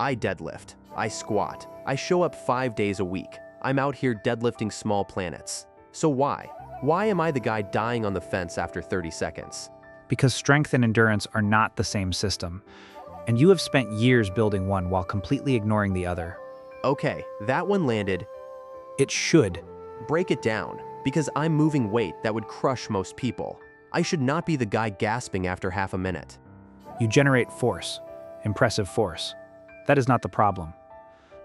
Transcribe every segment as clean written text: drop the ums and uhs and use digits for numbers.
I deadlift. I squat. I show up 5 days a week. I'm out here deadlifting small planets. So why? Why am I the guy dying on the fence after 30 seconds? Because strength and endurance are not the same system, and you have spent years building one while completely ignoring the other. Okay, that one landed. It should. Break it down, because I'm moving weight that would crush most people. I should not be the guy gasping after half a minute. You generate force, impressive force. That is not the problem.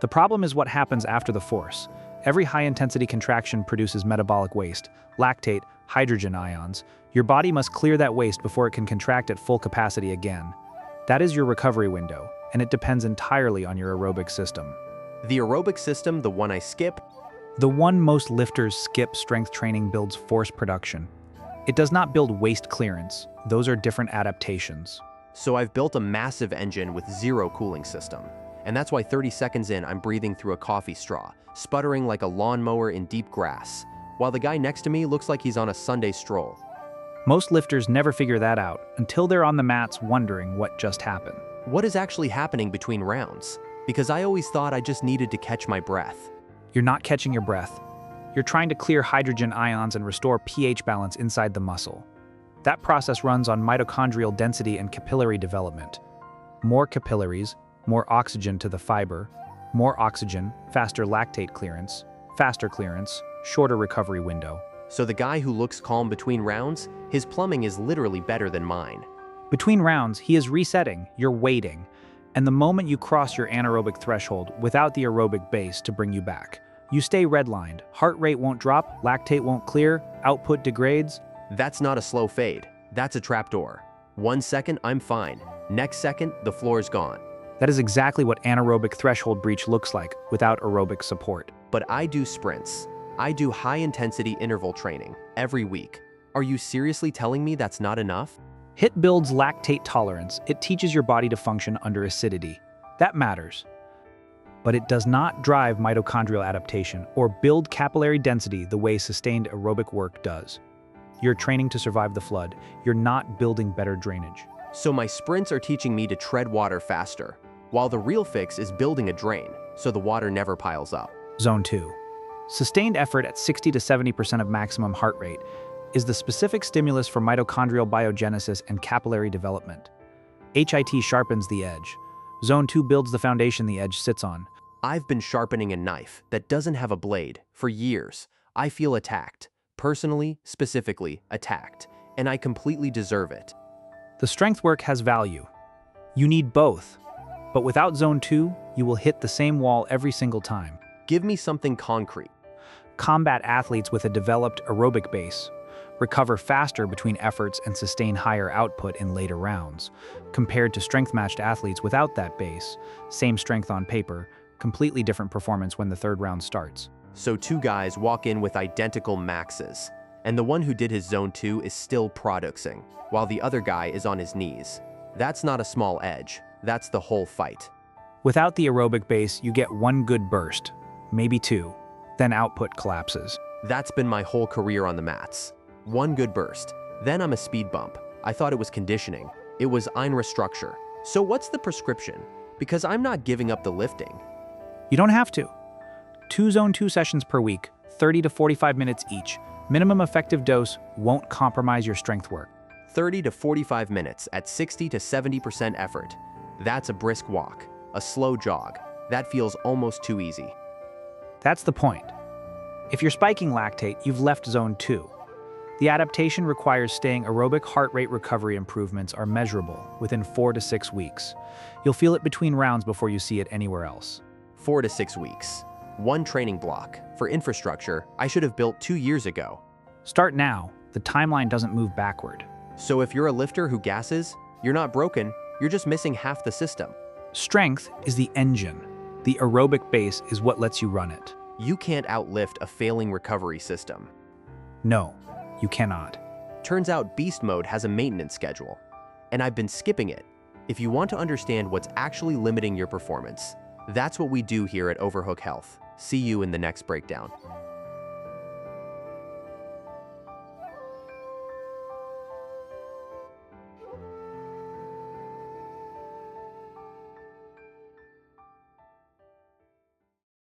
The problem is what happens after the force. Every high-intensity contraction produces metabolic waste, lactate, hydrogen ions. Your body must clear that waste before it can contract at full capacity again. That is your recovery window, and it depends entirely on your aerobic system. The aerobic system, the one I skip? The one most lifters skip. Strength training builds force production. It does not build waste clearance. Those are different adaptations. So I've built a massive engine with zero cooling system. And that's why 30 seconds in, I'm breathing through a coffee straw, sputtering like a lawnmower in deep grass, while the guy next to me looks like he's on a Sunday stroll. Most lifters never figure that out until they're on the mats wondering what just happened. What is actually happening between rounds? Because I always thought I just needed to catch my breath. You're not catching your breath. You're trying to clear hydrogen ions and restore pH balance inside the muscle. That process runs on mitochondrial density and capillary development. More capillaries, more oxygen to the fiber, more oxygen, faster lactate clearance, faster clearance, shorter recovery window. So the guy who looks calm between rounds, his plumbing is literally better than mine. Between rounds, he is resetting, you're waiting, and the moment you cross your anaerobic threshold without the aerobic base to bring you back, you stay redlined, heart rate won't drop, lactate won't clear, output degrades. That's not a slow fade, that's a trapdoor. 1 second, I'm fine. Next second, the floor is gone. That is exactly what anaerobic threshold breach looks like without aerobic support. But I do sprints. I do high-intensity interval training every week. Are you seriously telling me that's not enough? HIIT builds lactate tolerance. It teaches your body to function under acidity. That matters. But it does not drive mitochondrial adaptation or build capillary density the way sustained aerobic work does. You're training to survive the flood. You're not building better drainage. So my sprints are teaching me to tread water faster, while the real fix is building a drain, so the water never piles up. Zone 2. Sustained effort at 60 to 70% of maximum heart rate is the specific stimulus for mitochondrial biogenesis and capillary development. HIT sharpens the edge. Zone 2 builds the foundation the edge sits on. I've been sharpening a knife that doesn't have a blade for years. I feel attacked. Personally, specifically, attacked. And I completely deserve it. The strength work has value. You need both. But without Zone 2, you will hit the same wall every single time. Give me something concrete. Combat athletes with a developed aerobic base recover faster between efforts and sustain higher output in later rounds, compared to strength-matched athletes without that base. Same strength on paper, completely different performance when the third round starts. So 2 guys walk in with identical maxes, and the one who did his Zone 2 is still producing, while the other guy is on his knees. That's not a small edge, that's the whole fight. Without the aerobic base, you get 1 good burst, maybe 2, then output collapses. That's been my whole career on the mats. 1 good burst, then I'm a speed bump. I thought it was conditioning. It was Einrestructure. So what's the prescription? Because I'm not giving up the lifting. You don't have to. 2 Zone 2 sessions per week, 30 to 45 minutes each. Minimum effective dose won't compromise your strength work. 30 to 45 minutes at 60 to 70% effort. That's a brisk walk, a slow jog. That feels almost too easy. That's the point. If you're spiking lactate, you've left Zone 2. The adaptation requires staying aerobic. Heart rate recovery improvements are measurable within 4 to 6 weeks. You'll feel it between rounds before you see it anywhere else. 4 to 6 weeks. 1 training block. For infrastructure, I should have built 2 years ago. Start now. The timeline doesn't move backward. So if you're a lifter who gasses, you're not broken, you're just missing half the system. Strength is the engine. The aerobic base is what lets you run it. You can't outlift a failing recovery system. No, you cannot. Turns out beast mode has a maintenance schedule, and I've been skipping it. If you want to understand what's actually limiting your performance, that's what we do here at Overhook Health. See you in the next breakdown.